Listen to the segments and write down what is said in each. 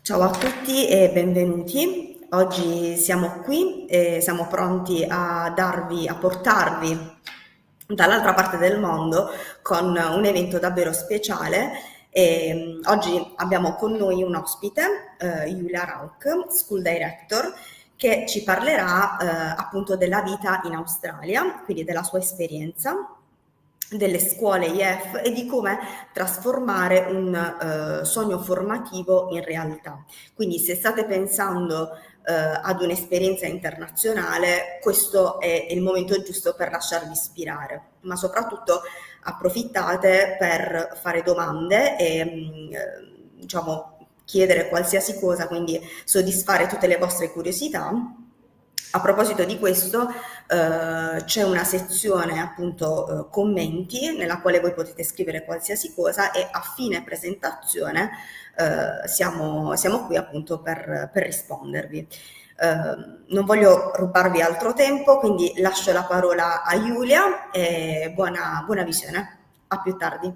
Ciao a tutti e benvenuti. Oggi siamo qui e siamo pronti a portarvi dall'altra parte del mondo con un evento davvero speciale. Oggi abbiamo con noi un ospite, Julia Rauch, School Director, che ci parlerà appunto della vita in Australia, quindi della sua esperienza, delle scuole IF e di come trasformare un sogno formativo in realtà. Quindi se state pensando ad un'esperienza internazionale, questo è il momento giusto per lasciarvi ispirare, ma soprattutto approfittate per fare domande e diciamo chiedere qualsiasi cosa, quindi soddisfare tutte le vostre curiosità. A proposito di questo, c'è una sezione appunto commenti nella quale voi potete scrivere qualsiasi cosa e a fine presentazione siamo qui appunto per rispondervi. Non voglio rubarvi altro tempo, quindi lascio la parola a Giulia e buona visione. A più tardi.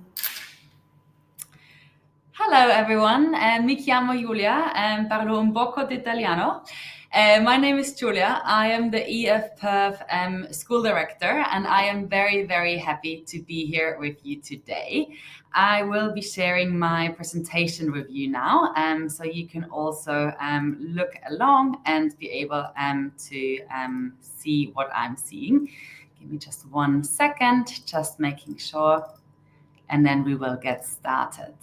Hello everyone, mi chiamo Giulia and parlo un poco di italiano. My name is Julia. I am the EF Perf School Director and I am very, very happy to be here with you today. I will be sharing my presentation with you now, so you can also look along and be able to see what I'm seeing. Give me just 1 second, just making sure, and then we will get started.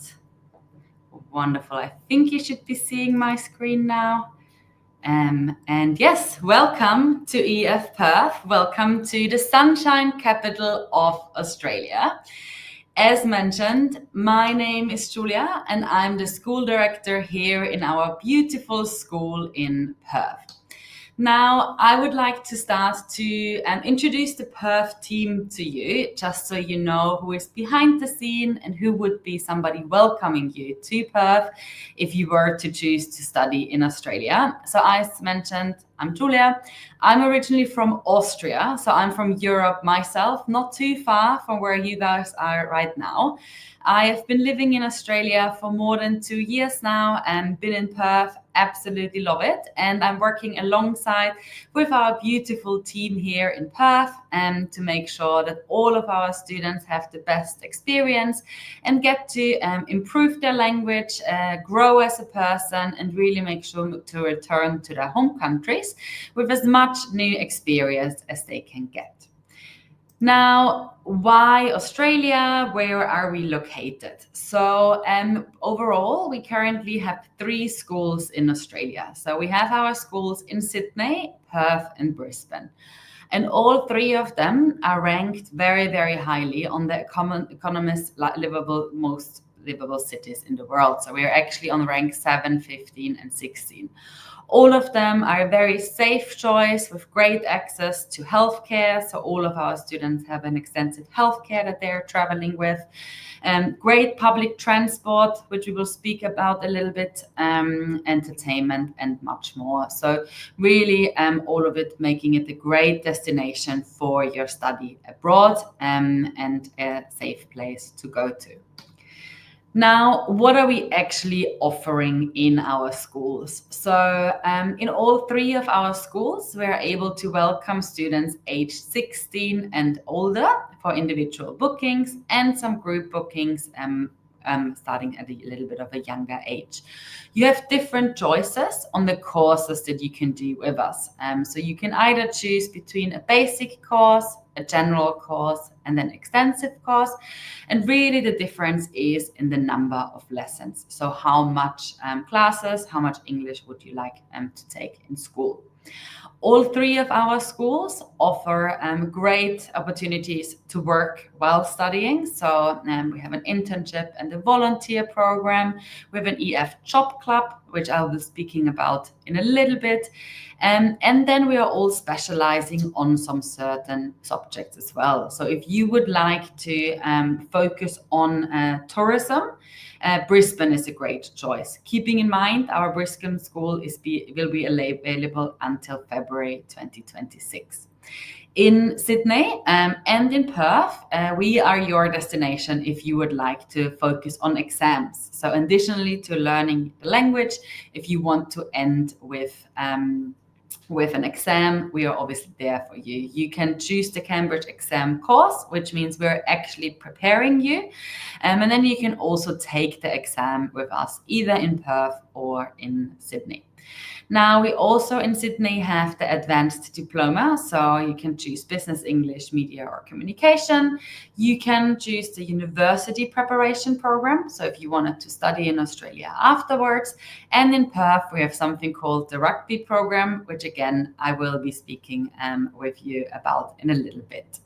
Wonderful. I think you should be seeing my screen now. And yes, welcome to EF Perth. Welcome to the Sunshine Capital of Australia. As mentioned, my name is Julia and I'm the school director here in our beautiful school in Perth. Now, I would like to start to introduce the Perth team to you, just so you know who is behind the scene and who would be somebody welcoming you to Perth if you were to choose to study in Australia. So as mentioned, I'm Julia. I'm originally from Austria, so I'm from Europe myself, not too far from where you guys are right now. I have been living in Australia for more than 2 years now and been in Perth, absolutely love it. And I'm working alongside with our beautiful team here in Perth to make sure that all of our students have the best experience and get to improve their language, grow as a person, and really make sure to return to their home countries with as much new experience as they can get. Now, why Australia? Where are we located? So overall, we currently have 3 schools in Australia. So we have our schools in Sydney, Perth, and Brisbane. And all 3 of them are ranked very, very highly on the Economist most livable cities in the world. So we're actually on rank 7, 15, and 16. All of them are a very safe choice with great access to healthcare. So all of our students have an extensive healthcare that they're traveling with. Great public transport, which we will speak about a little bit, entertainment and much more. So really all of it making it a great destination for your study abroad and a safe place to go to. Now, what are we actually offering in our schools? So in all 3 of our schools, we're able to welcome students aged 16 and older for individual bookings and some group bookings starting at a little bit of a younger age. You have different choices on the courses that you can do with us. So you can either choose between a basic course, a general course, and an extensive course. And really the difference is in the number of lessons. So how much classes, how much English would you like to take in school? All 3 of our schools offer great opportunities to work while studying. So we have an internship and a volunteer program. We have an EF Job Club, which I'll be speaking about in a little bit. And then we are all specializing on some certain subjects as well. So if you would like to focus on tourism, Brisbane is a great choice. Keeping in mind, our Brisbane school will be available until February 2026. In Sydney and in Perth, we are your destination if you would like to focus on exams. So additionally to learning the language, if you want to end with an exam, we are obviously there for you. You can choose the Cambridge exam course, which means we're actually preparing you. And then you can also take the exam with us, either in Perth or in Sydney. Now, we also in Sydney have the advanced diploma, so you can choose business, English, media, or communication. You can choose the university preparation program, so if you wanted to study in Australia afterwards. And in Perth, we have something called the rugby program, which again, I will be speaking with you about in a little bit.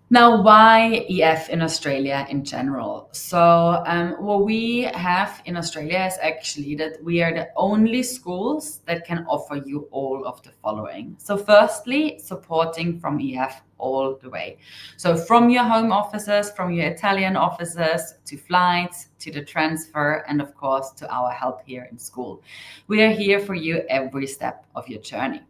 Now, why EF in Australia in general? So what we have in Australia is actually that we are the only schools that can offer you all of the following. So firstly, supporting from EF all the way. So from your home offices, from your Italian offices, to flights, to the transfer, and of course to our help here in school. We are here for you every step of your journey.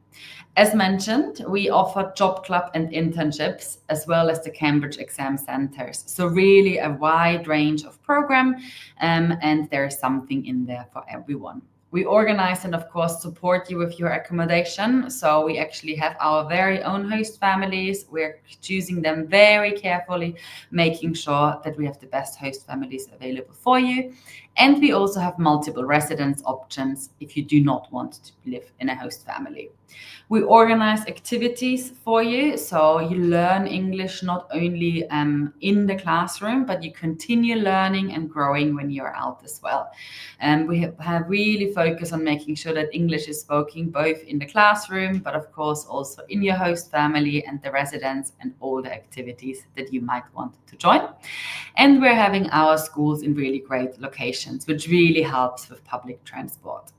As mentioned, we offer job club and internships, as well as the Cambridge exam centers. So really a wide range of program, and there is something in there for everyone. We organize and of course support you with your accommodation. So we actually have our very own host families. We're choosing them very carefully, making sure that we have the best host families available for you. And we also have multiple residence options if you do not want to live in a host family. We organize activities for you, so you learn English not only in the classroom, but you continue learning and growing when you're out as well. And we have really focused on making sure that English is spoken both in the classroom, but of course also in your host family and the residence and all the activities that you might want to join. And we're having our schools in really great locations, which really helps with public transport.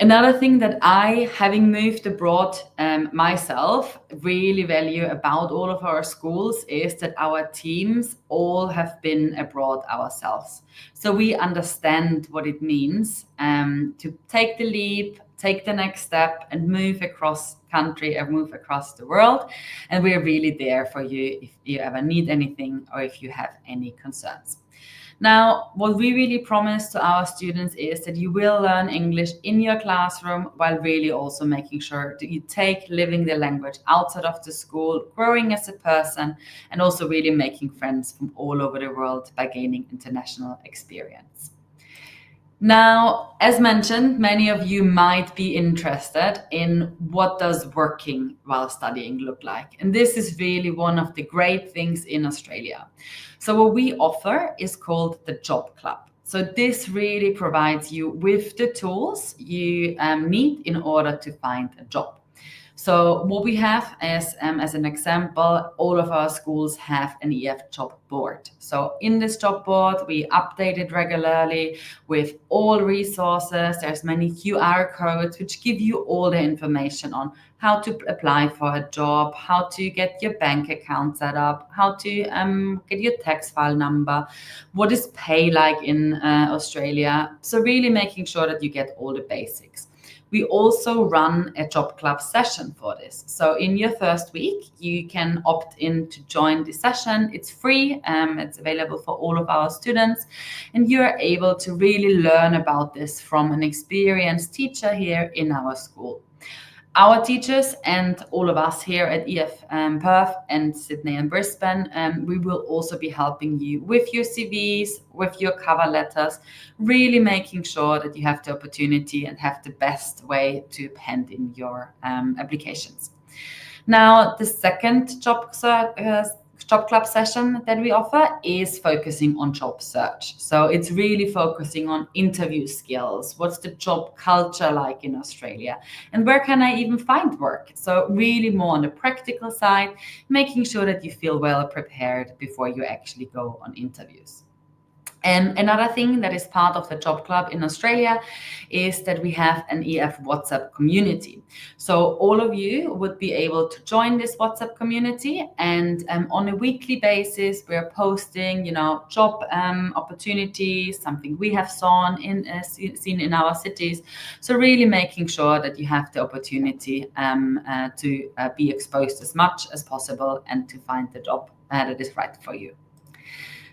Another thing that I, having moved abroad myself, really value about all of our schools is that our teams all have been abroad ourselves. So we understand what it means to take the leap, take the next step and move across country or move across the world. And we're really there for you if you ever need anything or if you have any concerns. Now, what we really promise to our students is that you will learn English in your classroom while really also making sure that you take living the language outside of the school, growing as a person, and also really making friends from all over the world by gaining international experience. Now, as mentioned, many of you might be interested in what does working while studying look like. And this is really one of the great things in Australia. So what we offer is called the Job Club. So this really provides you with the tools you need in order to find a job. So what we have is, as an example, all of our schools have an EF job board. So in this job board, we update it regularly with all resources. There's many QR codes which give you all the information on how to apply for a job, how to get your bank account set up, how to get your tax file number, what is pay like in Australia. So really making sure that you get all the basics. We also run a job club session for this. So in your first week, you can opt in to join the session. It's free. It's available for all of our students. And you're able to really learn about this from an experienced teacher here in our school. Our teachers and all of us here at EF Perth and Sydney and Brisbane, we will also be helping you with your CVs, with your cover letters, really making sure that you have the opportunity and have the best way to hand in your applications. Now, the second job club session that we offer is focusing on job search. So it's really focusing on interview skills. What's the job culture like in Australia? And where can I even find work? So really more on the practical side, making sure that you feel well prepared before you actually go on interviews. Another thing that is part of the Job Club in Australia is that we have an EF WhatsApp community. So all of you would be able to join this WhatsApp community, and on a weekly basis, we're posting, job opportunities, something we have seen in our cities. So really making sure that you have the opportunity to be exposed as much as possible and to find the job that is right for you.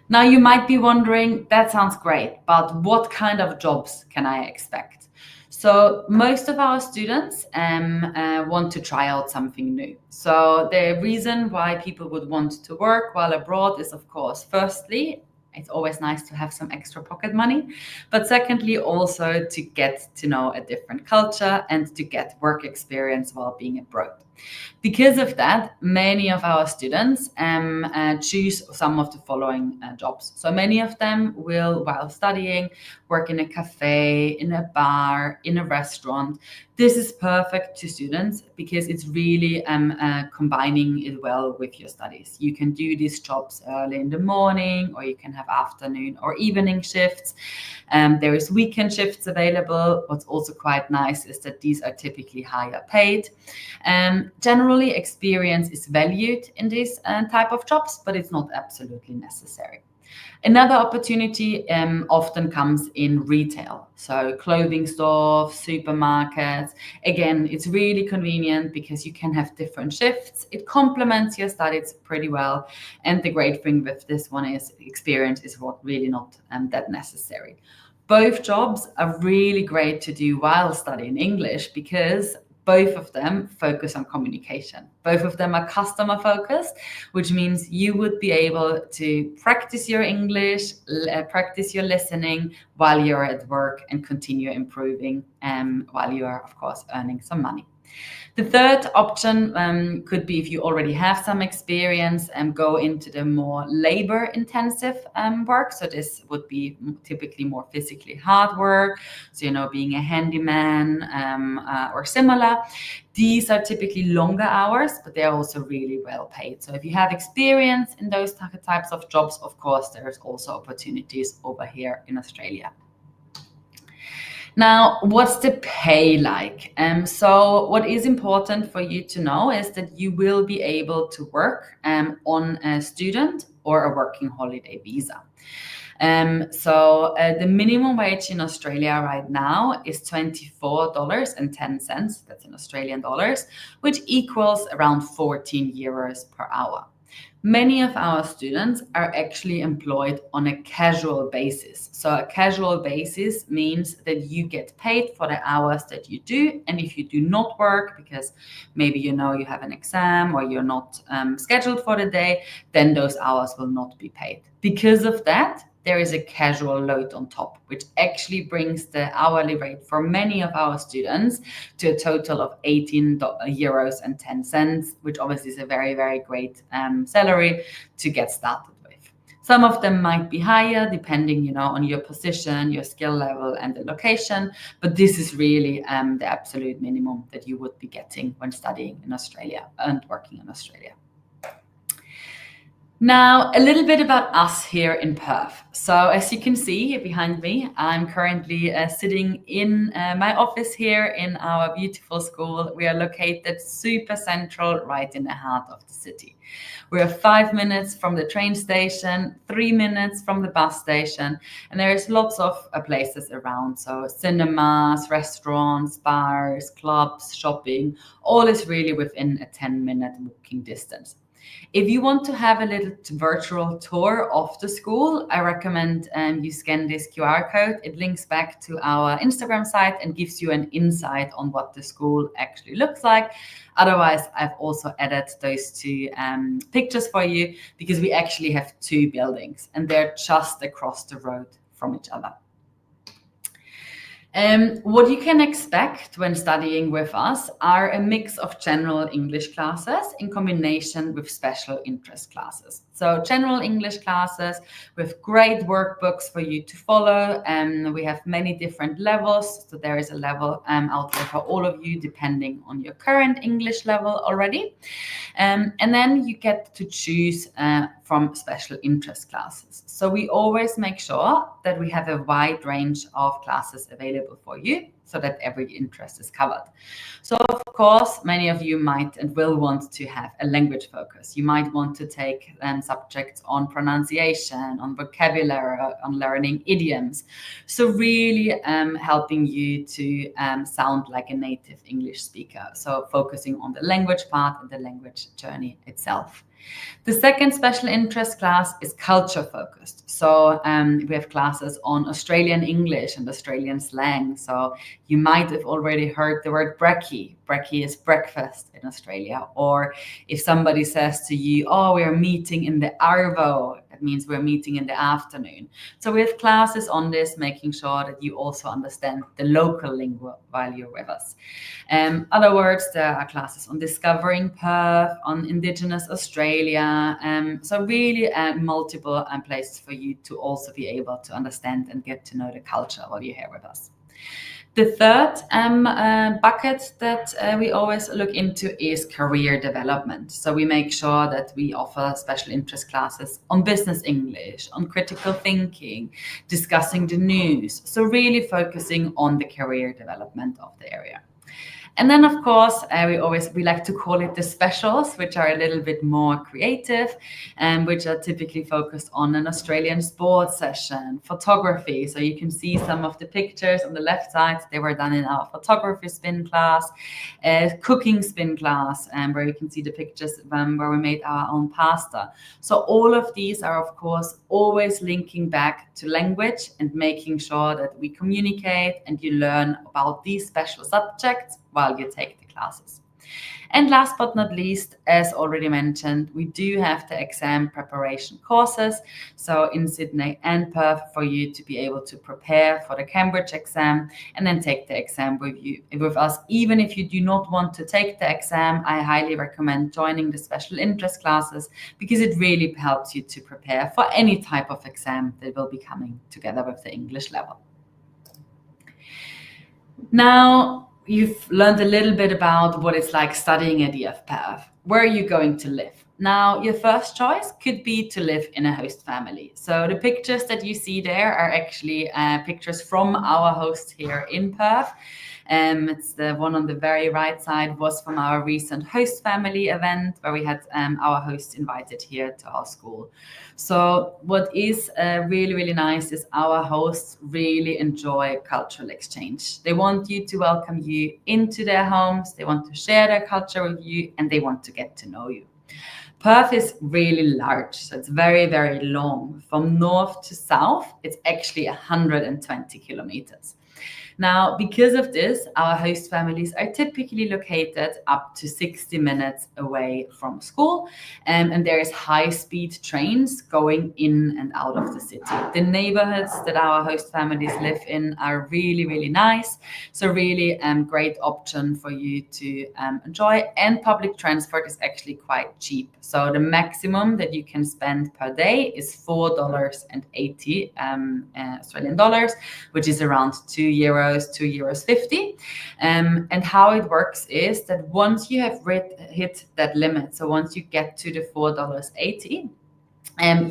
Now you might be wondering, that sounds great, but what kind of jobs can I expect? So most of our students want to try out something new. So the reason why people would want to work while abroad is, of course, firstly, it's always nice to have some extra pocket money, but secondly, also to get to know a different culture and to get work experience while being abroad. Because of that, many of our students choose some of the following jobs. So many of them will, while studying, work in a cafe, in a bar, in a restaurant. This is perfect to students because it's really combining it well with your studies. You can do these jobs early in the morning, or you can have afternoon or evening shifts. There is weekend shifts available. What's also quite nice is that these are typically higher paid. Generally, experience is valued in these type of jobs, but it's not absolutely necessary. Another opportunity often comes in retail, so clothing stores, supermarkets. Again, it's really convenient because you can have different shifts. It complements your studies pretty well. And the great thing with this one is experience is what really not that necessary. Both jobs are really great to do while studying English because both of them focus on communication. Both of them are customer focused, which means you would be able to practice your English, practice your listening while you're at work and continue improving while you are, of course, earning some money. The third option could be if you already have some experience and go into the more labor-intensive work. So this would be typically more physically hard work. So, being a handyman or similar. These are typically longer hours, but they're also really well paid. So if you have experience in those types of jobs, of course, there's also opportunities over here in Australia. Now, what's the pay like? So what is important for you to know is that you will be able to work on a student or a working holiday visa. The minimum wage in Australia right now is $24.10. That's in Australian dollars, which equals around 14 euros per hour. Many of our students are actually employed on a casual basis. So a casual basis means that you get paid for the hours that you do. And if you do not work, because maybe you have an exam or you're not scheduled for the day, then those hours will not be paid. Because of that, there is a casual load on top, which actually brings the hourly rate for many of our students to a total of 18 euros and 10 cents, which obviously is a very, very great salary to get started with. Some of them might be higher depending, on your position, your skill level, and the location, but this is really the absolute minimum that you would be getting when studying in Australia and working in Australia. Now, a little bit about us here in Perth. So as you can see behind me, I'm currently sitting in my office here in our beautiful school. We are located super central, right in the heart of the city. We are 5 minutes from the train station, 3 minutes from the bus station, and there's lots of places around. So cinemas, restaurants, bars, clubs, shopping, all is really within a 10-minute walking distance. If you want to have a little virtual tour of the school, I recommend you scan this QR code. It links back to our Instagram site and gives you an insight on what the school actually looks like. Otherwise, I've also added those two pictures for you because we actually have two buildings and they're just across the road from each other. What you can expect when studying with us are a mix of general English classes in combination with special interest classes. So general English classes with great workbooks for you to follow. We have many different levels. So there is a level out there for all of you depending on your current English level already. And then you get to choose from special interest classes. So we always make sure that we have a wide range of classes available for you so that every interest is covered. So of course, many of you might and will want to have a language focus. You might want to take subjects on pronunciation, on vocabulary, on learning idioms. So really helping you to sound like a native English speaker. So focusing on the language part and the language journey itself. The second special interest class is culture focused. So we have classes on Australian English and Australian slang. So you might have already heard the word brekkie. Brekkie is breakfast in Australia. Or if somebody says to you, oh, we're meeting in the arvo, it means we're meeting in the afternoon. So we have classes on this, making sure that you also understand the local lingua while you're with us. Other words, there are classes on discovering Perth, on Indigenous Australia. So really multiple places for you to also be able to understand and get to know the culture while you're here with us. The third bucket that we always look into is career development. So we make sure that we offer special interest classes on business English, on critical thinking, discussing the news. So really focusing on the career development of the area. And then, of course, we like to call it the specials, which are a little bit more creative and which are typically focused on an Australian sports session, photography. So you can see some of the pictures on the left side. They were done in our photography spin class, cooking spin class, where you can see the pictures where we made our own pasta. So all of these are, of course, always linking back to language and making sure that we communicate and you learn about these special subjects while you take the classes. And last but not least, as already mentioned, we do have the exam preparation courses. So in Sydney and Perth for you to be able to prepare for the Cambridge exam and then take the exam with us. Even if you do not want to take the exam, I highly recommend joining the special interest classes because it really helps you to prepare for any type of exam that will be coming together with the English level. Now, you've learned a little bit about what it's like studying at EF Perth. Where are you going to live? Now, your first choice could be to live in a host family. So the pictures that you see there are actually pictures from our host here in Perth. It's the one on the very right side was from our recent host family event where we had our hosts invited here to our school. So what is really, really nice is our hosts really enjoy cultural exchange. They want you to welcome you into their homes. They want to share their culture with you and they want to get to know you. Perth is really large, so it's very, very long. From north to south, it's actually 120 kilometers. Now, because of this, our host families are typically located up to 60 minutes away from school, and there is high-speed trains going in and out of the city. The neighborhoods that our host families live in are really, really nice, so really great option for you to enjoy, and public transport is actually quite cheap. So the maximum that you can spend per day is $4.80 Australian dollars, which is around €2, €2.50. And how it works is that once you have hit that limit, so once you get to the $4.80,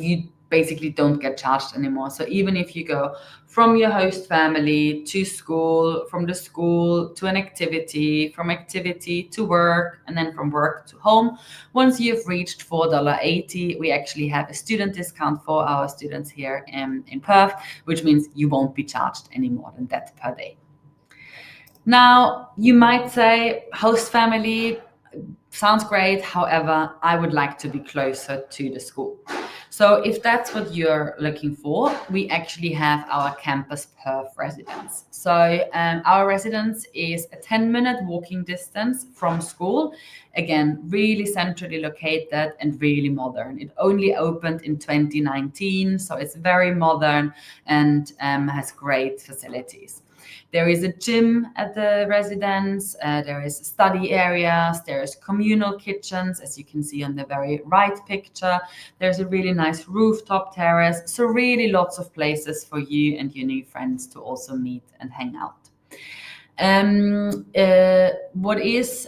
you basically don't get charged anymore. So even if you go from your host family to school, from the school to an activity, from activity to work, and then from work to home, once you've reached $4.80, we actually have a student discount for our students here in Perth, which means you won't be charged any more than that per day. Now, you might say, host family sounds great. However, I would like to be closer to the school. So if that's what you're looking for, we actually have our Campus Perth residence. So our residence is a 10-minute walking distance from school. Again, really centrally located and really modern. It only opened in 2019, so it's very modern and has great facilities. There is a gym at the residence, there is study areas, there's communal kitchens, as you can see on the very right picture. There's a really nice rooftop terrace, so really lots of places for you and your new friends to also meet and hang out. What is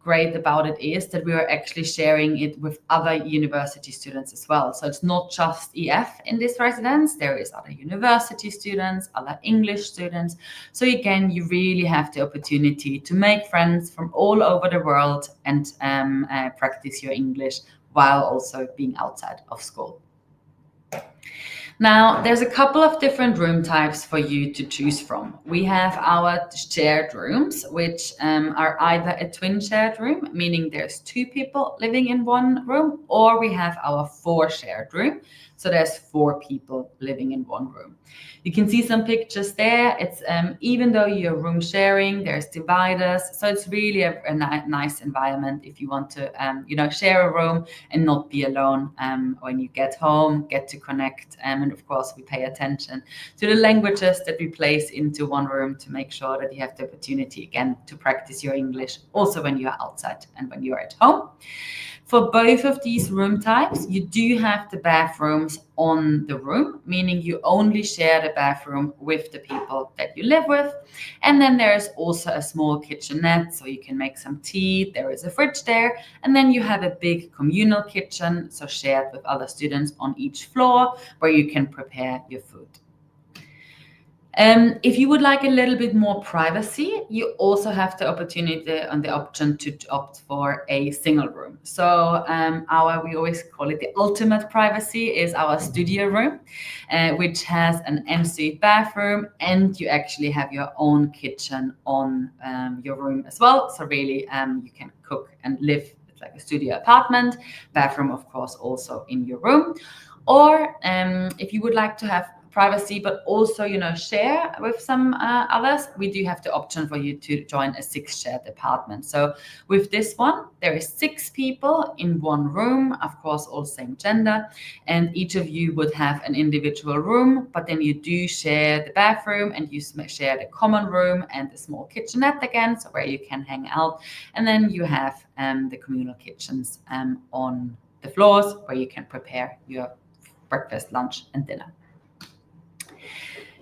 great about it is that we are actually sharing it with other university students as well. So it's not just EF in this residence, there is other university students, other English students. So again, you really have the opportunity to make friends from all over the world and practice your English while also being outside of school. Now, there's a couple of different room types for you to choose from. We have our shared rooms, which are either a twin shared room, meaning there's 2 people living in one room, or we have our 4 shared room. So there's 4 people living in one room. You can see some pictures there. It's even though you're room sharing, there's dividers. So it's really a nice environment if you want to, share a room and not be alone when you get home, get to connect. And of course, we pay attention to the languages that we place into one room to make sure that you have the opportunity again to practice your English also when you're outside and when you're at home. For both of these room types, you do have the bathrooms on the room, meaning you only share the bathroom with the people that you live with. And then there's also a small kitchenette, so you can make some tea. There is a fridge there. And then you have a big communal kitchen, so shared with other students on each floor, where you can prepare your food. If you would like a little bit more privacy, you also have the opportunity and the option to opt for a single room. So we always call it the ultimate privacy is our studio room, which has an ensuite bathroom, and you actually have your own kitchen on your room as well. So really you can cook and live like a studio apartment, bathroom of course also in your room. Or if you would like to have privacy, but also, share with some others, we do have the option for you to join a 6 shared apartment. So with this one, there is 6 people in one room, of course, all same gender, and each of you would have an individual room, but then you do share the bathroom and you share the common room and the small kitchenette again, so where you can hang out. And then you have the communal kitchens on the floors where you can prepare your breakfast, lunch, and dinner.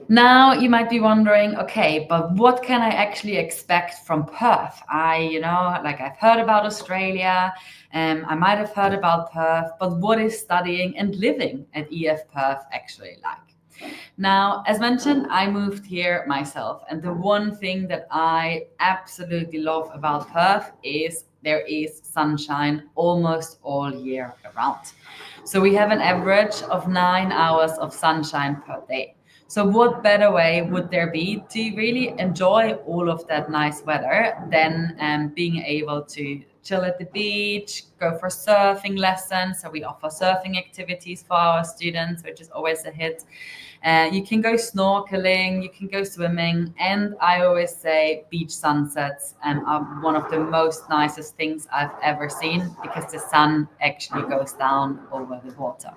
Now you might be wondering, okay, but what can I actually expect from Perth? I've heard about Australia, I might have heard about Perth, but what is studying and living at EF Perth actually like? Now, as mentioned, I moved here myself, and the one thing that I absolutely love about Perth is there is sunshine almost all year around. So we have an average of 9 hours of sunshine per day. So what better way would there be to really enjoy all of that nice weather than being able to chill at the beach, go for surfing lessons. So we offer surfing activities for our students, which is always a hit. You can go snorkeling, you can go swimming, and I always say beach sunsets are one of the most nicest things I've ever seen because the sun actually goes down over the water.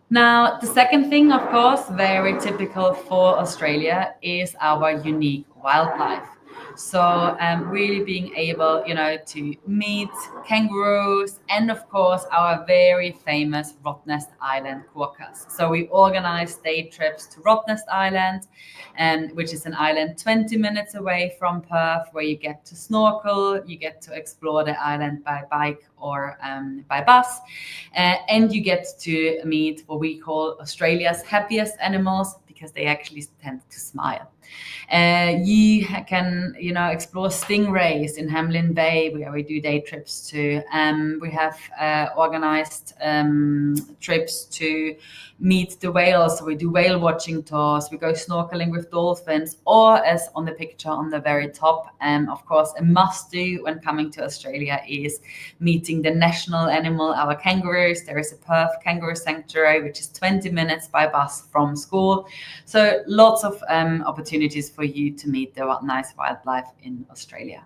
Now, the second thing, of course, very typical for Australia is our unique wildlife. So really being able, to meet kangaroos and of course our very famous Rottnest Island quokkas. So we organize day trips to Rottnest Island, which is an island 20 minutes away from Perth, where you get to snorkel, you get to explore the island by bike or by bus, and you get to meet what we call Australia's happiest animals, because they actually tend to smile. You can, explore stingrays in Hamlin Bay, where we do day trips to. We have organized trips to meet the whales. So we do whale watching tours. We go snorkeling with dolphins, or as on the picture on the very top, of course, a must-do when coming to Australia is meeting the national animal, our kangaroos. There is a Perth Kangaroo Sanctuary, which is 20 minutes by bus from school. So lots of opportunities for you to meet the nice wildlife in Australia.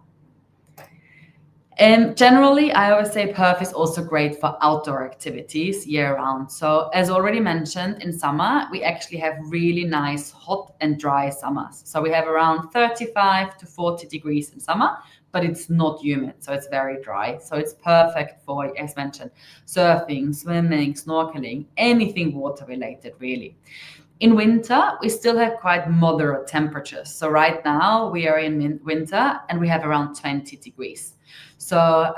Generally, I always say Perth is also great for outdoor activities year round. So, as already mentioned, in summer, we actually have really nice hot and dry summers. So, we have around 35 to 40 degrees in summer, but it's not humid. So, it's very dry. So, it's perfect for, as mentioned, surfing, swimming, snorkeling, anything water related, really. In winter, we still have quite moderate temperatures. So right now we are in winter and we have around 20 degrees. So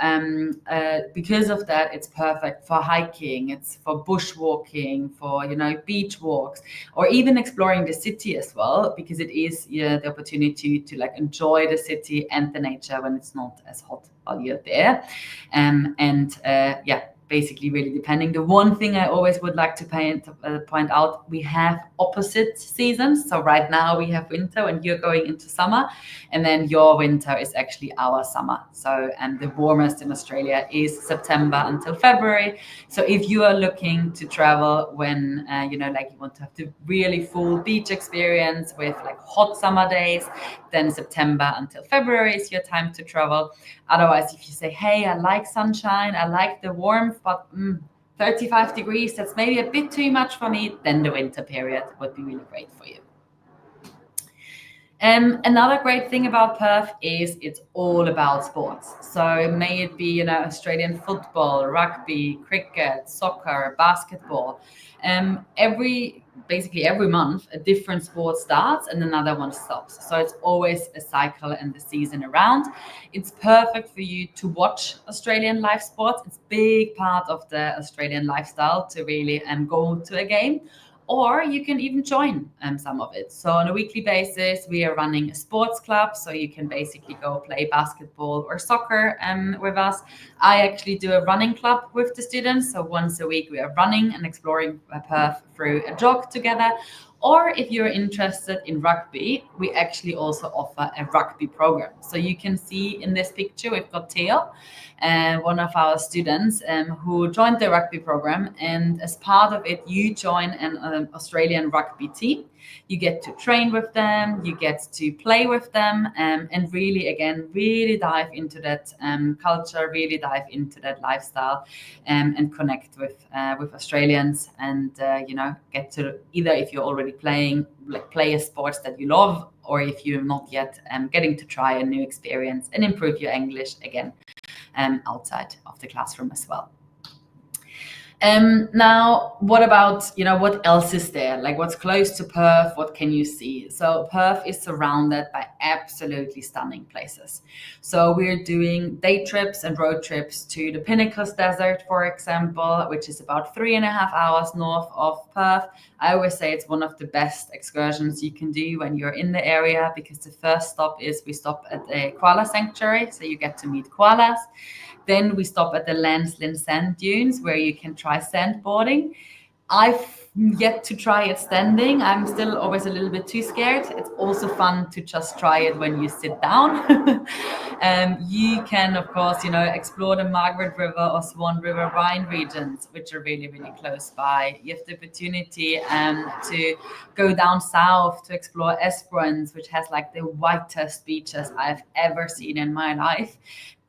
because of that, it's perfect for hiking, it's for bushwalking, for beach walks, or even exploring the city as well, because it is the opportunity to like enjoy the city and the nature when it's not as hot while you're there. Basically really depending. The one thing I always would like to point out, we have opposite seasons. So right now we have winter and you're going into summer, and then your winter is actually our summer. So and the warmest in Australia is September until February. So if you are looking to travel when you want to have the really full beach experience with like hot summer days, then September until February is your time to travel. Otherwise, if you say, hey, I like sunshine, I like the warmth, but 35 degrees, that's maybe a bit too much for me, then the winter period would be really great for you. Another great thing about Perth is it's all about sports. So may it be, Australian football, rugby, cricket, soccer, basketball. Basically every month, a different sport starts and another one stops. So it's always a cycle and the season around. It's perfect for you to watch Australian live sports. It's a big part of the Australian lifestyle to really go to a game. Or you can even join some of it. So on a weekly basis, we are running a sports club. So you can basically go play basketball or soccer with us. I actually do a running club with the students. So once a week we are running and exploring Perth through a jog together. Or if you're interested in rugby, we actually also offer a rugby program. So you can see in this picture, we've got Theo, one of our students who joined the rugby program. And as part of it, you join an Australian rugby team. You get to train with them, you get to play with them, and really, again, really dive into that culture, really dive into that lifestyle, and connect with Australians, and get to either, if you're already playing, like play a sport that you love, or if you're not yet, getting to try a new experience and improve your English again outside of the classroom as well. Now, what about, what else is there? Like what's close to Perth? What can you see? So Perth is surrounded by absolutely stunning places. So we're doing day trips and road trips to the Pinnacles Desert, for example, which is about 3.5 hours north of Perth. I always say it's one of the best excursions you can do when you're in the area, because the first stop is we stop at a koala sanctuary. So you get to meet koalas. Then we stop at the Landslyn sand dunes where you can try sandboarding. I've yet to try it standing. I'm still always a little bit too scared. It's also fun to just try it when you sit down. You can, of course, explore the Margaret River or Swan River Rhine regions, which are really, really close by. You have the opportunity to go down south to explore Esperance, which has like the whitest beaches I've ever seen in my life.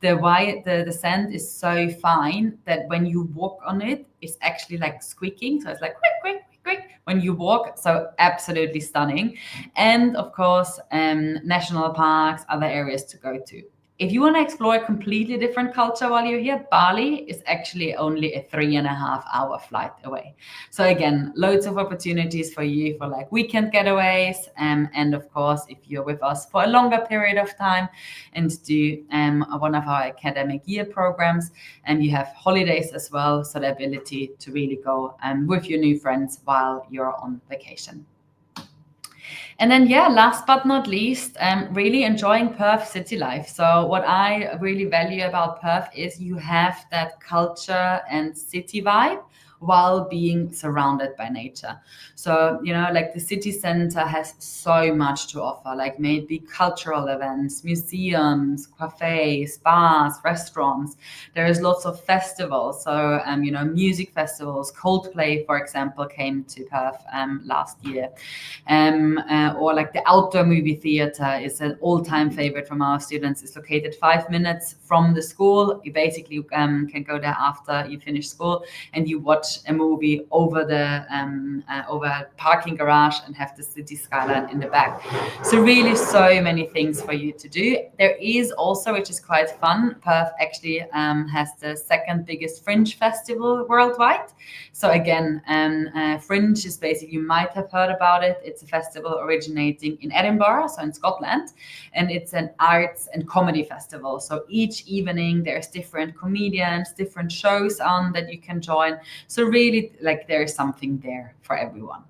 The sand is so fine that when you walk on it, it's actually like squeaking. So it's like quick, quick, quick when you walk. So absolutely stunning. And of course, national parks, other areas to go to. If you want to explore a completely different culture while you're here, Bali is actually only a 3.5-hour flight away. So again, loads of opportunities for you for like weekend getaways. And of course, if you're with us for a longer period of time and do one of our academic year programs, and you have holidays as well. So the ability to really go with your new friends while you're on vacation. And then, last but not least, really enjoying Perth city life. So what I really value about Perth is you have that culture and city vibe while being surrounded by nature. So, you know, like the city center has so much to offer, like maybe cultural events, museums, cafes, bars, restaurants. There is lots of festivals. So, you know, music festivals. Coldplay, for example, came to Perth last year. Or like the outdoor movie theater is an all-time favorite from our students. It's located 5 minutes from the school. You basically can go there after you finish school, and you watch a movie over over a parking garage and have the city skyline in the back. So really, so many things for you to do. There is also, which is quite fun, Perth actually has the second biggest Fringe festival worldwide. So again, Fringe is basically, you might have heard about it. It's a festival originating in Edinburgh, so in Scotland, and it's an arts and comedy festival. So each evening there's different comedians, different shows on that you can join. So really, like, there is something there for everyone.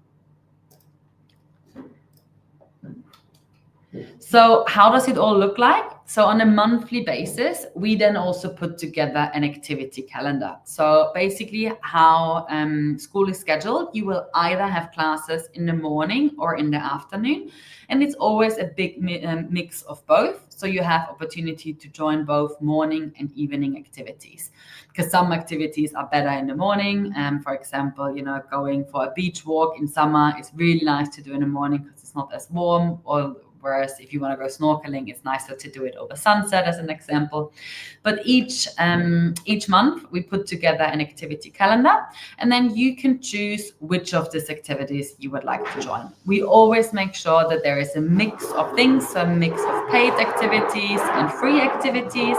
So how does it all look like? So on a monthly basis, we then also put together an activity calendar. So basically how school is scheduled, you will either have classes in the morning or in the afternoon. And it's always a big mix of both. So you have opportunity to join both morning and evening activities, because some activities are better in the morning. For example, you know, going for a beach walk in summer is really nice to do in the morning because it's not as warm, or whereas if you want to go snorkeling, it's nicer to do it over sunset, as an example. But each month we put together an activity calendar, and then you can choose which of these activities you would like to join. We always make sure that there is a mix of things, so a mix of paid activities and free activities.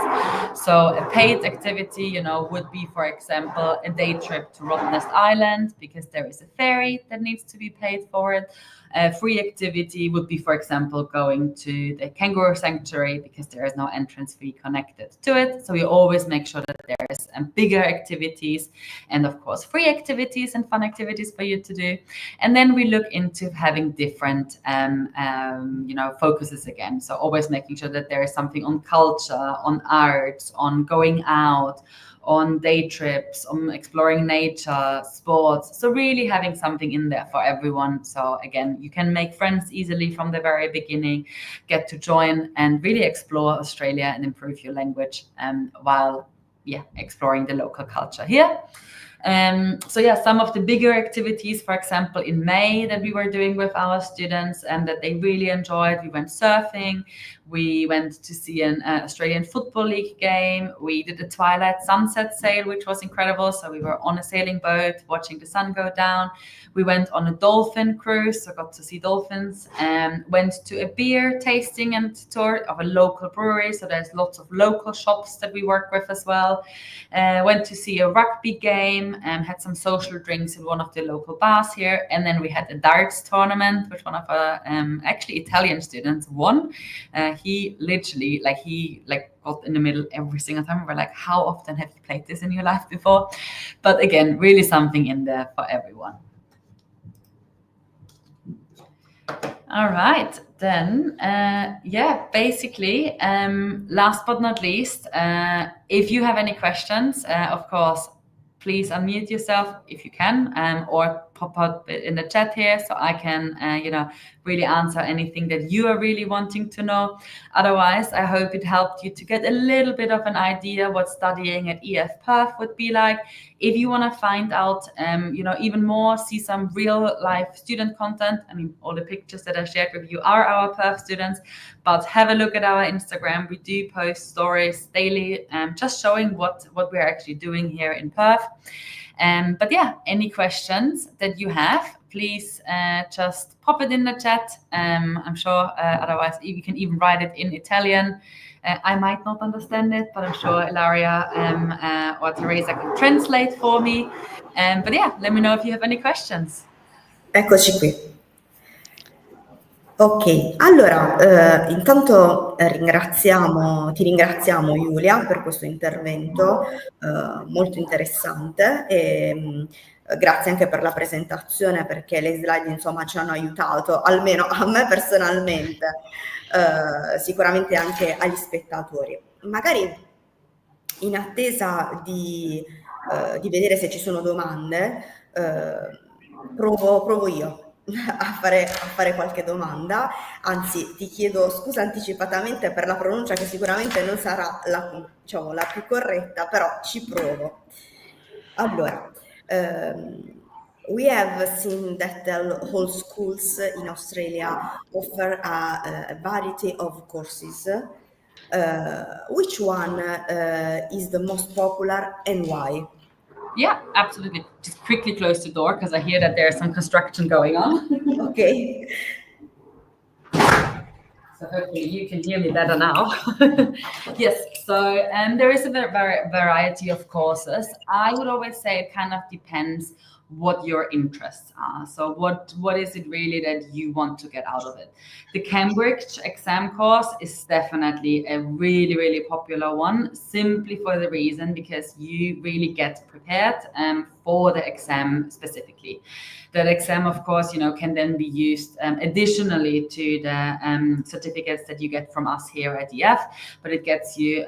So a paid activity, you know, would be, for example, a day trip to Rottnest Island, because there is a ferry that needs to be paid for it. A free activity would be, for example, going to the kangaroo sanctuary, because there is no entrance fee connected to it. So we always make sure that there's bigger activities and, of course, free activities and fun activities for you to do. And then we look into having different, you know, focuses again. So always making sure that there is something on culture, on arts, on going out, on day trips, on exploring nature, sports. So really having something in there for everyone. So again, you can make friends easily from the very beginning, get to join and really explore Australia and improve your language while exploring the local culture here. So yeah, some of the bigger activities, for example, in May that we were doing with our students and that they really enjoyed, we went surfing, we went to see an Australian Football League game, we did a twilight sunset sail, which was incredible. So we were on a sailing boat watching the sun go down. We went on a dolphin cruise, so got to see dolphins, and went to a beer tasting and tour of a local brewery. So there's lots of local shops that we work with as well. Went to see a rugby game and had some social drinks in one of the local bars here. And then we had a darts tournament, which one of our actually Italian students won. He literally, he got in the middle every single time. We're like, how often have you played this in your life before? But again, really something in there for everyone. All right, then, basically, last but not least, if you have any questions, of course, please unmute yourself if you can, or pop out in the chat here so I can, really answer anything that you are really wanting to know. Otherwise, I hope it helped you to get a little bit of an idea what studying at EF Perth would be like. If you want to find out, even more, see some real life student content. I mean, all the pictures that I shared with you are our Perth students, but have a look at our Instagram. We do post stories daily, just showing what we're actually doing here in Perth. But yeah, any questions that you have, please just pop it in the chat. I'm sure otherwise you can even write it in Italian. I might not understand it, but I'm sure Ilaria or Teresa can translate for me. But yeah, let me know if you have any questions. Eccoci qui. Ok, allora intanto ti ringraziamo Giulia per questo intervento molto interessante e grazie anche per la presentazione, perché le slide insomma ci hanno aiutato, almeno a me personalmente, sicuramente anche agli spettatori. Magari in attesa di di vedere se ci sono domande, provo io a fare qualche domanda, anzi ti chiedo scusa anticipatamente per la pronuncia che sicuramente non sarà diciamo, la più corretta, però ci provo. Allora, we have seen that the whole schools in Australia offer a variety of courses. Which one is the most popular and why? Yeah, absolutely. Just quickly close the door because I hear that there's some construction going on. Okay. So hopefully you can hear me better now. Yes, so there is a variety of courses. I would always say it kind of depends what your interests are. So what is it really that you want to get out of it? The Cambridge exam course is definitely a really, really popular one, simply for the reason because you really get prepared for the exam specifically. That exam, of course, can then be used additionally to the certificates that you get from us here at EF, but it gets you,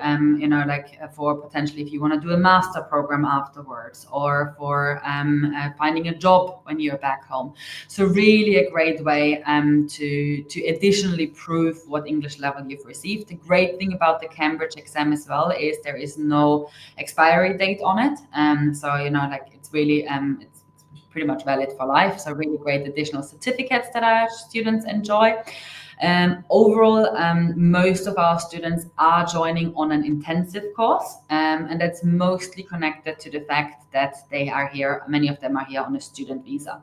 for potentially if you want to do a master program afterwards or for finding a job when you're back home. So really a great way to additionally prove what English level you've received. The great thing about the Cambridge exam as well is there is no expiry date on it. So, it's really, it's pretty much valid for life. So really great additional certificates that our students enjoy. Overall, most of our students are joining on an intensive course, and that's mostly connected to the fact that they are here, many of them are here on a student visa.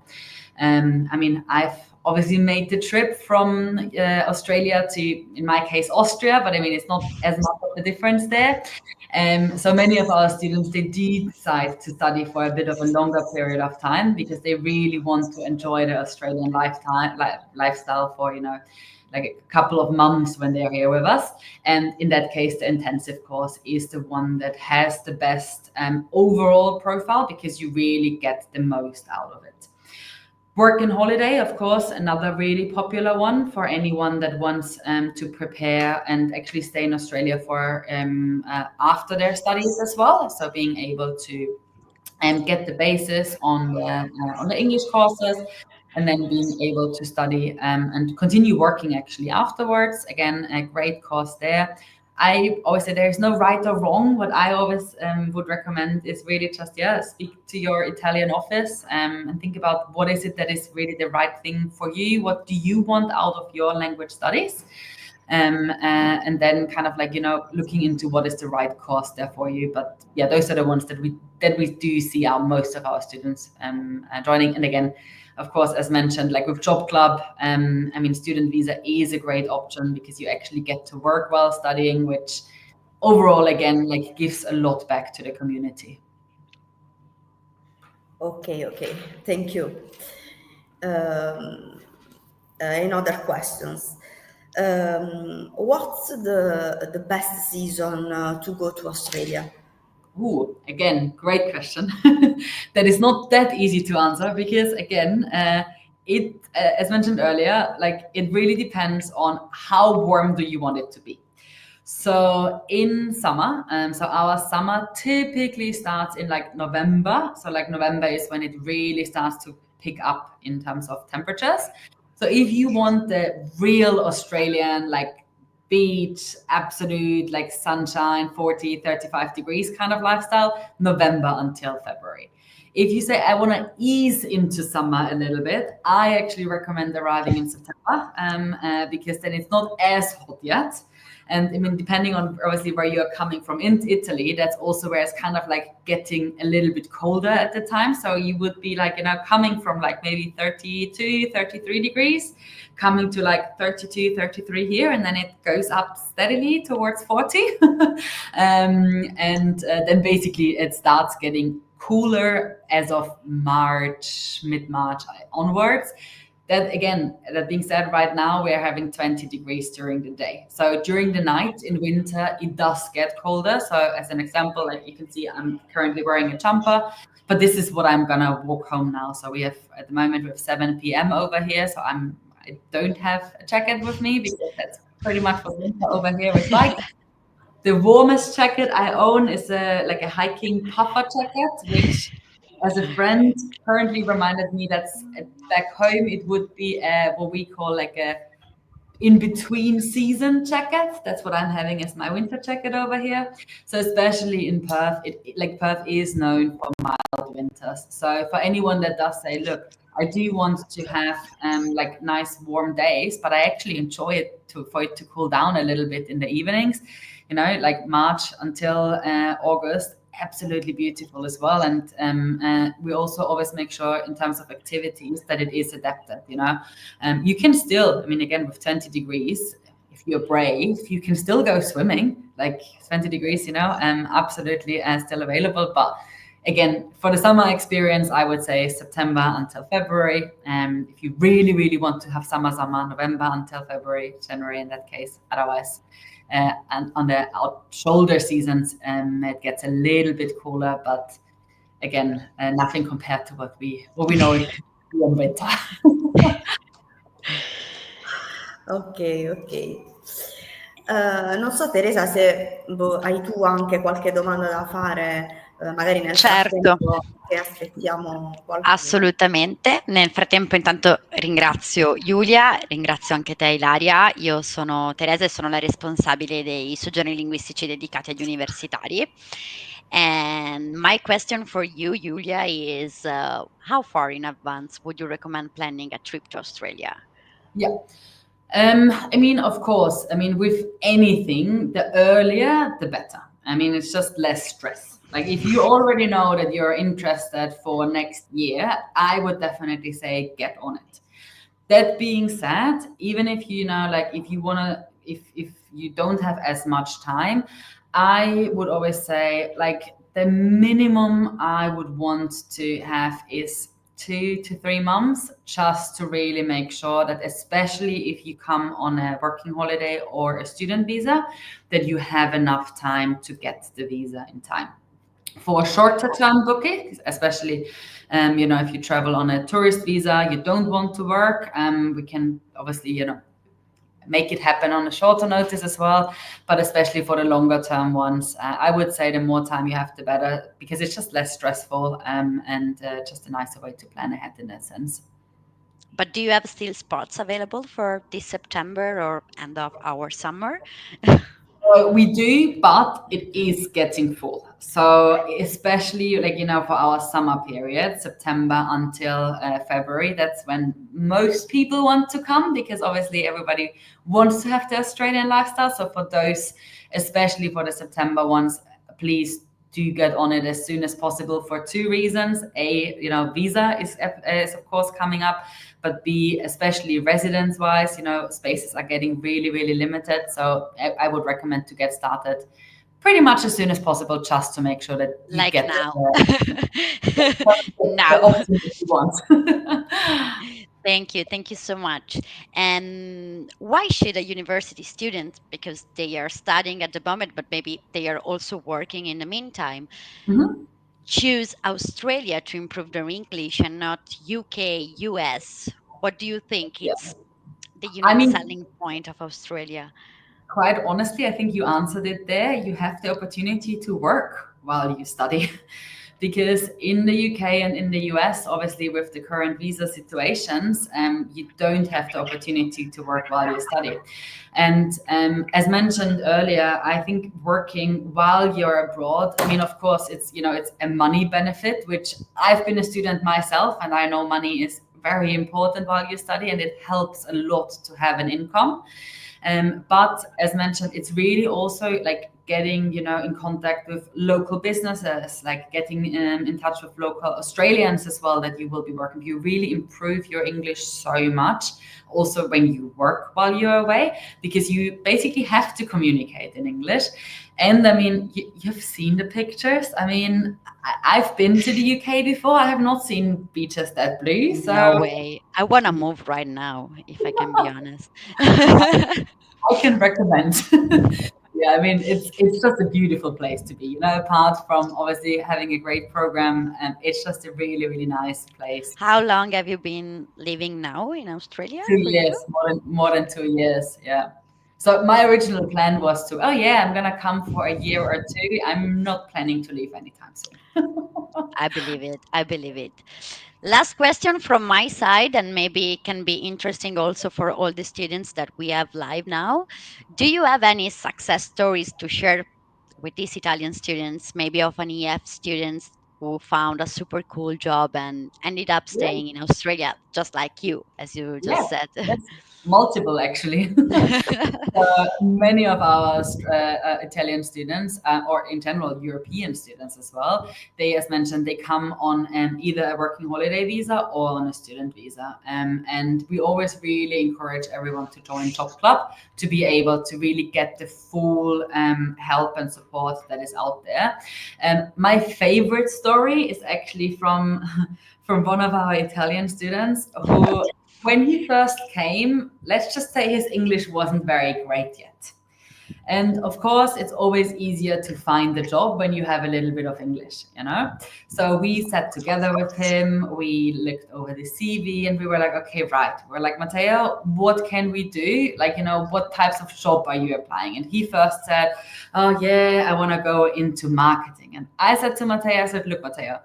I've obviously made the trip from Australia to, in my case, Austria, but it's not as much of a difference there. So many of our students, they do decide to study for a bit of a longer period of time because they really want to enjoy the Australian lifestyle for, like a couple of months when they're here with us. And in that case, the intensive course is the one that has the best overall profile because you really get the most out of it. Work and holiday, of course, another really popular one for anyone that wants to prepare and actually stay in Australia for after their studies as well. So being able to get the basis on the English courses, and then being able to study and continue working actually afterwards. Again, a great course there. I always say there's no right or wrong. What I always would recommend is really just, speak to your Italian office and think about what is it that is really the right thing for you. What do you want out of your language studies? And then kind of looking into what is the right course there for you. But yeah, those are the ones that we do see most of our students joining. And again, of course, as mentioned, like with Job Club, student visa is a great option because you actually get to work while studying, which overall, again, gives a lot back to the community. Okay, thank you. Another questions. What's the best season to go to Australia? Ooh, again, great question. That is not that easy to answer because, again, it as mentioned earlier, it really depends on how warm do you want it to be. So in summer, so our summer typically starts in November. So November is when it really starts to pick up in terms of temperatures. So if you want the real Australian, beach, absolute sunshine, 40, 35 degrees kind of lifestyle, November until February. If you say, I want to ease into summer a little bit, I actually recommend arriving in September because then it's not as hot yet. And depending on obviously where you're coming from in Italy, that's also where it's kind of getting a little bit colder at the time. So you would be coming from maybe 32, 33 degrees, coming to 32, 33 here, and then it goes up steadily towards 40. And then basically it starts getting cooler as of March, mid-March onwards. That being said, right now we're having 20 degrees during the day. So during the night in winter, it does get colder. So as an example, you can see, I'm currently wearing a jumper, but this is what I'm gonna walk home now. So at the moment we have 7 p.m. over here. So I don't have a jacket with me because that's pretty much what winter over here is like. The warmest jacket I own is like a hiking puffer jacket, which, as a friend, currently reminded me that's back home it would be what we call like a in between season jacket. That's what I'm having as my winter jacket over here. So especially in Perth, like Perth is known for mild winters. So for anyone that does say, look, I do want to have like nice warm days, but I actually enjoy it for it to cool down a little bit in the evenings. Like March until August, absolutely beautiful as well. And we also always make sure in terms of activities that it is adapted. You can still, I mean, again, with 20 degrees, if you're brave, you can still go swimming, like 20 degrees, absolutely still available. But again, for the summer experience, I would say September until February. If you really, really want to have summer, November until February, January in that case. Otherwise, and on the shoulder seasons, it gets a little bit cooler, but again, nothing compared to what we know in winter. Ok, ok. Non so Teresa se hai tu anche qualche domanda da fare, magari nel Certo. frattempo che aspettiamo qualcuno. Assolutamente. Nel frattempo intanto ringrazio Giulia, ringrazio anche te Ilaria. Io sono Teresa e sono la responsabile dei soggiorni linguistici dedicati agli universitari. And my question for you, Giulia, is how far in advance would you recommend planning a trip to Australia? Yeah. I mean, of course, with anything, the earlier, the better. It's just less stress. Like if you already know that you're interested for next year, I would definitely say get on it. That being said, even if if you don't have as much time, I would always say like the minimum I would want to have is 2 to 3 months, just to really make sure that, especially if you come on a working holiday or a student visa, that you have enough time to get the visa in time. For shorter term booking, especially if you travel on a tourist visa, you don't want to work, we can obviously make it happen on a shorter notice as well. But especially for the longer term ones, I would say the more time you have, the better, because it's just less stressful and just a nicer way to plan ahead in that sense. But do you have still spots available for this September or end of our summer? We do, but it is getting full. So especially for our summer period, September until February, that's when most people want to come, because obviously everybody wants to have the Australian lifestyle. So for those, especially for the September ones, please do get on it as soon as possible for 2 reasons. A, visa is of course coming up, but B, especially residence wise, spaces are getting really, really limited. So I would recommend to get started pretty much as soon as possible, just to make sure that you Like get now. the option that you want. Thank you so much. And why should a university student, because they are studying at the moment, but maybe they are also working in the meantime, Mhm. choose Australia to improve their English and not UK, US? What do you think Yeah. it's the I unique mean, selling point of Australia? quite honestly, I think you answered it there. You have the opportunity to work while you study. Because in the UK and in the US, obviously with the current visa situations, you don't have the opportunity to work while you study. And as mentioned earlier, I think working while you're abroad, of course, it's a money benefit, which I've been a student myself, and I know money is very important while you study, and it helps a lot to have an income. But as mentioned, it's really also like getting, in contact with local businesses, like getting in touch with local Australians as well that you will be working. You really improve your English so much also when you work while you're away, because you basically have to communicate in English. And you've seen the pictures. I've been to the UK before. I have not seen beaches that blue. So No way. I want to move right now, if I can be honest. I can recommend. Yeah, it's just a beautiful place to be. Apart from obviously having a great program, it's just a really, really nice place. How long have you been living now in Australia Two for you? years, more than 2 years. Yeah. So my original plan was to, oh yeah, I'm gonna come for a year or two. I'm not planning to leave anytime soon. I believe it. I believe it. Last question from my side, and maybe it can be interesting also for all the students that we have live now. Do you have any success stories to share with these Italian students, maybe of an EF students who found a super cool job and ended up Yeah, staying in Australia, just like you, as you yeah, just said? yes, multiple actually. Many of our Italian students, or in general European students as well, they, as mentioned, they come on either a working holiday visa or on a student visa. And we always really encourage everyone to join Top Club to be able to really get the full help and support that is out there. My favorite story is actually from from one of our Italian students who, when he first came, let's just say his English wasn't very great yet. And of course, it's always easier to find the job when you have a little bit of English, you know? So we sat together with him, we looked over the CV, and we were like, okay, right. We're like, Matteo, what can we do? Like, you know, what types of job are you applying? And he first said, oh, yeah, I want to go into marketing. And I said to Matteo, I said, look, Matteo,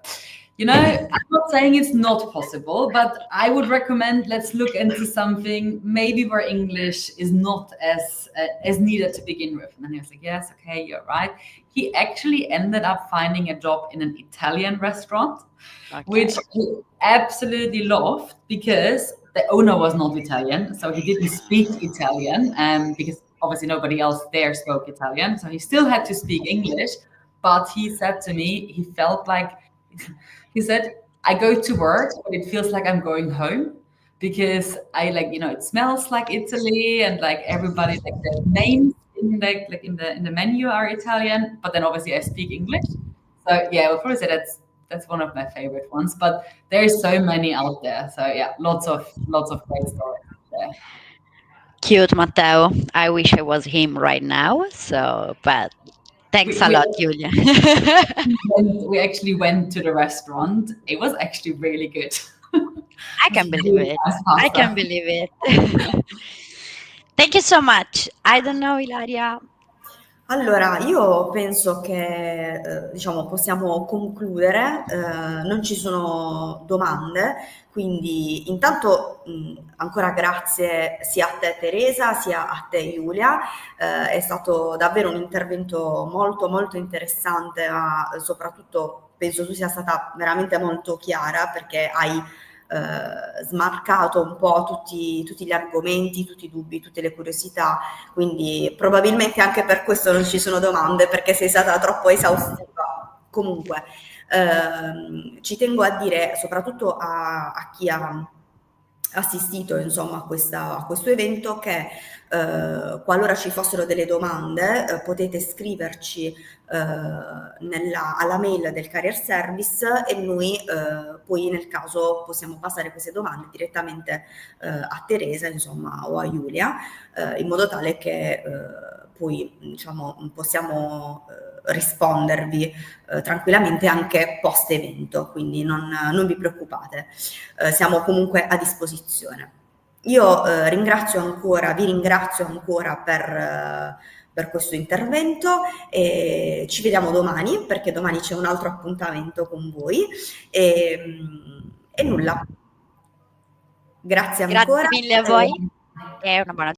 you know, I'm not saying it's not possible, but I would recommend let's look into something maybe where English is not as needed to begin with. And then he was like, yes, okay, you're right. He actually ended up finding a job in an Italian restaurant, Okay. which he absolutely loved because the owner was not Italian, so he didn't speak Italian, because obviously nobody else there spoke Italian, so he still had to speak English. But he said to me, he felt like he said, I go to work, but it feels like I'm going home because I like, you know, it smells like Italy and like everybody, like the names in the like in the menu are Italian, but then obviously I speak English. So yeah, I would probably say that's one of my favorite ones. But there's so many out there. So yeah, lots of great stories there. Cute, Matteo. I wish I was him right now. So, but thanks We, a we, lot, Julia. we actually went to the restaurant. It was actually really good. I It was can believe really it. nice I can pasta. believe it. Thank you so much. I don't know, Ilaria. Allora, io penso che, diciamo, possiamo concludere, non ci sono domande, quindi intanto ancora grazie sia a te Teresa, sia a te Giulia, è stato davvero un intervento molto molto interessante, ma soprattutto penso tu sia stata veramente molto chiara perché hai smarcato un po' tutti gli argomenti, tutti i dubbi, tutte le curiosità, quindi probabilmente anche per questo non ci sono domande, perché sei stata troppo esaustiva. Comunque, ci tengo a dire, soprattutto a chi ha assistito insomma a questo evento, che qualora ci fossero delle domande potete scriverci alla mail del Career Service e noi poi nel caso possiamo passare queste domande direttamente a Teresa insomma o a Giulia, in modo tale che poi diciamo possiamo rispondervi tranquillamente anche post evento, quindi non vi preoccupate, siamo comunque a disposizione. Io vi ringrazio ancora per questo intervento e ci vediamo domani perché domani c'è un altro appuntamento con voi e nulla. Grazie Grazie ancora. mille a voi e una buona